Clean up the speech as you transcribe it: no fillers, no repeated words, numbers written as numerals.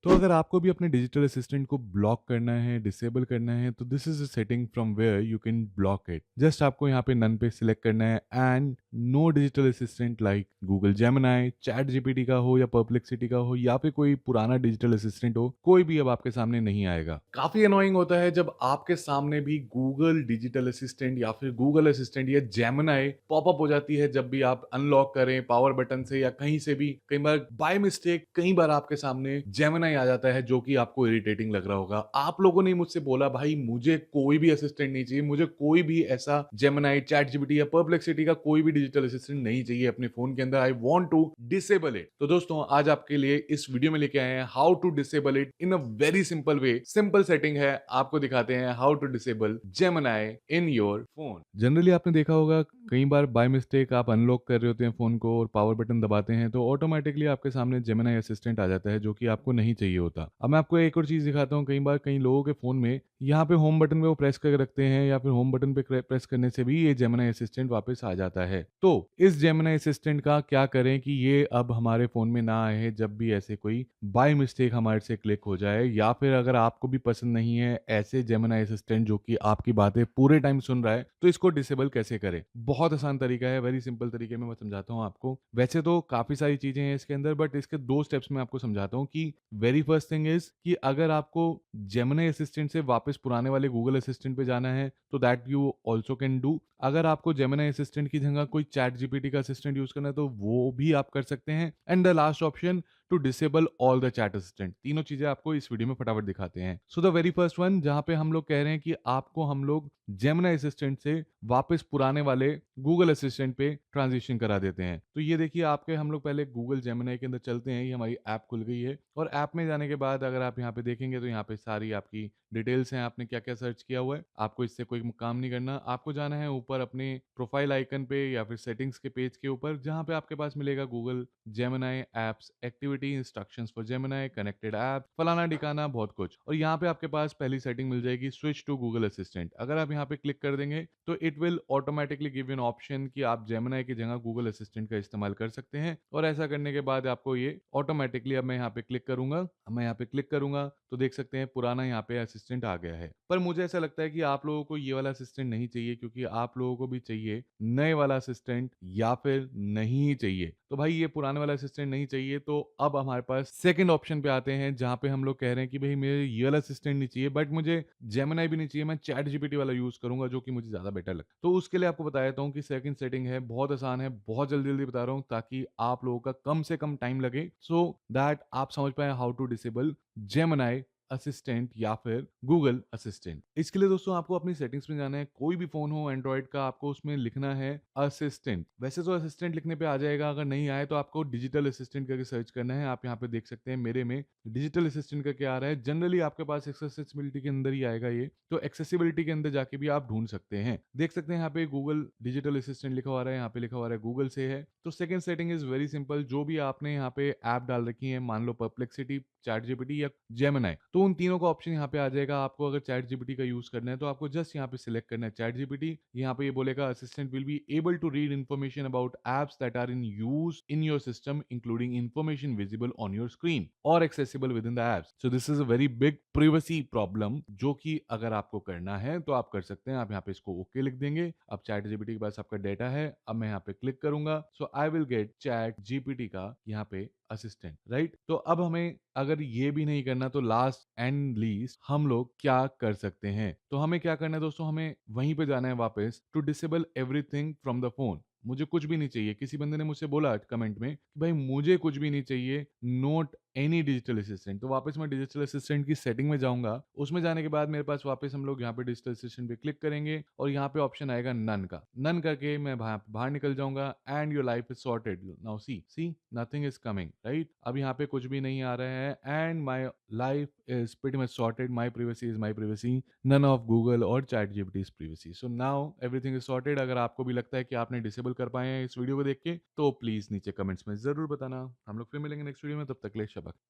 तो अगर आपको भी अपने डिजिटल असिस्टेंट को ब्लॉक करना है, डिसेबल करना है, तो this is a setting from where you can block it. Just आपको यहाँ पे नन पे सिलेक्ट करना है and no digital assistant like Google Gemini, chat GPT का हो या परप्लेक्सिटी का हो या फिर कोई पुराना डिजिटल असिस्टेंट हो, कोई भी अब आपके सामने नहीं आएगा। काफी अनोइंग होता है जब आपके सामने भी गूगल डिजिटल असिस्टेंट या फिर गूगल असिस्टेंट या जेमिनाई पॉपअप हो जाती है जब भी आप अनलॉक करें पावर बटन से या कहीं से भी। कई बार बाय मिस्टेक कई बार आपके सामने जेमिनाई आ जाता है जो कि आपको इरिटेटिंग लग रहा होगा। आप लोगों ने मुझसे बोला भाई मुझे कोई भी असिस्टेंट नहीं चाहिए, मुझे कोई भी ऐसा जेमिनाई, चैट जीपीटी या परप्लेक्सिटी का कोई भी डिजिटल असिस्टेंट नहीं चाहिए अपने फोन के अंदर। I want to disable it. तो दोस्तों आज आपके लिए इस वीडियो में लेके आए हैं how to disable it in a very simple way. Simple setting है, आपको दिखाते हैं how to disable Gemini in your phone. Generally आपने देखा होगा कई बार बाय मिस्टेक आप अनलॉक कर रहे होते हैं फोन को और पावर बटन दबाते हैं तो ऑटोमेटिकली आपके सामने जेमिनाई असिस्टेंट आ जाता है जो कि आपको नहीं चाहिए होता। अब मैं आपको एक और चीज दिखाता हूँ। कई बार कई लोगों के फोन में यहाँ पे होम बटन पे वो प्रेस करके रखते हैं या फिर होम बटन पे प्रेस करने से भी ये जेमिनाई असिस्टेंट वापस आ जाता है। तो इस जेमिनाई असिस्टेंट का क्या करें कि ये अब हमारे फोन में ना आए जब भी ऐसे कोई बाय मिस्टेक हमारे से क्लिक हो जाए, या फिर अगर आपको भी पसंद नहीं है ऐसे जेमिनाई असिस्टेंट जो कि आपकी बातें पूरे टाइम सुन रहा है, तो इसको डिसेबल कैसे करें। बहुत आसान तरीका है, वेरी सिंपल तरीके में मैं समझाता हूँ आपको। वैसे तो काफी सारी चीजें हैं इसके अंदर बट इसके दो स्टेप्स में आपको समझाता हूँ कि वेरी फर्स्ट थिंग इज कि अगर आपको जेमिनी असिस्टेंट से वापस पुराने वाले गूगल असिस्टेंट पे जाना है तो that you also can do. अगर आपको जेमिनी असिस्टेंट की जगह कोई चैट जीपीटी का असिस्टेंट यूज करना है तो वो भी आप कर सकते हैं। And the last option to disable all the chat assistant. तीनों चीजें आपको इस वीडियो में फटाफट दिखाते हैं। So the very first one जहां पे हम लोग कह रहे हैं कि आपको हम लोग जेमिनी असिस्टेंट से वापस पुराने वाले गूगल असिस्टेंट पे ट्रांजिशन करा देते हैं। तो ये देखिए आपके हम लोग पहले गूगल जेमिनी के अंदर चलते हैं। ये हमारी ऐप खुल गई है और ऐप में जाने के बाद अगर आप यहाँ पे देखेंगे तो यहाँ पे सारी आपकी डिटेल्स हैं, आपने क्या क्या सर्च किया हुआ है। आपको इससे कोई काम नहीं करना, आपको जाना है ऊपर अपने प्रोफाइल आइकन पे या फिर सेटिंग्स के पेज के ऊपर जहां पे आपके पास मिलेगा Google Gemini apps, activity, instructions for Gemini, connected app, फलाना ठिकाना बहुत कुछ। और यहाँ पे आपके पास पहली सेटिंग मिल जाएगी स्विच टू गूगल असिस्टेंट। अगर आप यहाँ पे क्लिक कर देंगे तो it will automatically give you an option कि आप जेमिनी की जगह गूगल असिस्टेंट का इस्तेमाल कर सकते हैं। और ऐसा करने के बाद आपको ये ऑटोमेटिकली, अब मैं यहाँ पे क्लिक करूंगा, अब मैं यहाँ पे क्लिक करूंगा तो देख सकते हैं पुराना यहाँ पे असिस्टेंट आ गया है। पर मुझे ऐसा लगता है कि आप लोगों को ये वाला असिस्टेंट नहीं चाहिए क्योंकि आप लोगों को भी चाहिए नए वाला असिस्टेंट या फिर नहीं चाहिए। तो भाई ये पुराने वाला असिस्टेंट नहीं चाहिए तो अब हमारे पास सेकंड ऑप्शन पे आते हैं जहां पे हम लोग कह रहे हैं कि भाई मेरे ये वाला असिस्टेंट नहीं चाहिए बट मुझे जेमिनी भी नहीं चाहिए, मैं चैट जीपीटी वाला यूज करूंगा जो कि मुझे ज्यादा बेटर लगता है। तो उसके लिए आपको बता देता हूँ कि सेकंड सेटिंग है, बहुत आसान है, बहुत जल्दी जल्दी बता रहा हूँ ताकि आप लोगों का कम से कम टाइम लगे, सो दैट आप समझ पाए how to disable Gemini assistant या फिर गूगल असिस्टेंट। इसके लिए दोस्तों आपको अपनी सेटिंग्स में जाना है। कोई भी फोन हो एंड्रॉइड का, आपको उसमें लिखना है असिस्टेंट। वैसे तो असिस्टेंट लिखने पे आ जाएगा, अगर नहीं आए तो आपको डिजिटल असिस्टेंट करके सर्च करना है। आप यहाँ पे देख सकते हैं मेरे में डिजिटल असिस्टेंट का क्या आ रहा है। जनरली आपके पास एक्सेसिबिलिटी के अंदर ही आएगा ये, तो एक्सेसिबिलिटी के अंदर जाके भी आप ढूंढ सकते हैं। देख सकते हैं यहाँ पे गूगल डिजिटल असिस्टेंट लिखा हुआ है, यहाँ पे लिखा हुआ है गूगल से है। तो second setting is very simple. जो भी आपने यहाँ पे ऐप डाल रखी है, मान लो परप्लेक्सिटी, चैट जीपीटी या जेमिनी, तो उन तीनों का ऑप्शन यहाँ पे आ जाएगा। आपको अगर चैट जीपीटी का यूज करना है तो आपको जस्ट यहाँ पे सिलेक्ट करना है चैट जीपीटी। यहाँ पे ये बोलेगा assistant will be able to read information about apps that are in use in your system including information visible on your screen और accessible with in the apps. So this is a very big privacy problem जो कि अगर आपको करना है तो आप कर सकते हैं। आप यहाँ पे इसको ओके लिख देंगे। अब चैट जीपीटी के पास आपका डेटा है, अब मैं यहाँ पे क्लिक करूंगा, so I will get chat GPT का यहाँ पे असिस्टेंट, राइट। तो अब हमें अगर ये भी नहीं करना तो लास्ट एंड लीस्ट हम लोग क्या कर सकते हैं। तो हमें क्या करना है दोस्तों, हमें वहीं पे जाना है वापस to disable everything from the phone. मुझे कुछ भी नहीं चाहिए। किसी बंदे ने मुझसे बोला कमेंट में कि भाई मुझे कुछ भी नहीं चाहिए, नोट एनी डिजिटल असिस्टेंट। तो वापस मैं डिजिटल असिस्टेंट की सेटिंग में जाऊंगा। उसमें जाने के बाद मेरे पास वापस हम लोग यहाँ पे डिजिटल असिस्टेंट पे क्लिक करेंगे और यहाँ पे ऑप्शन आएगा नन का। नन करके मैं बाहर निकल जाऊंगा and your life is sorted. Now see see nothing is coming, right. अब यहाँ पे कुछ भी नहीं आ रहा है and my life is pretty much sorted. My privacy is my privacy, none of Google और chat GPT is privacy. So now everything is sorted. अगर आपको भी लगता है कि आपने डिसेबल कर पाए हैं इस वीडियो को देख के तो प्लीज नीचे कमेंट्स में जरूर बताना। हम लोग फिर मिलेंगे नेक्स्ट वीडियो में, तब तक के लिए शबा।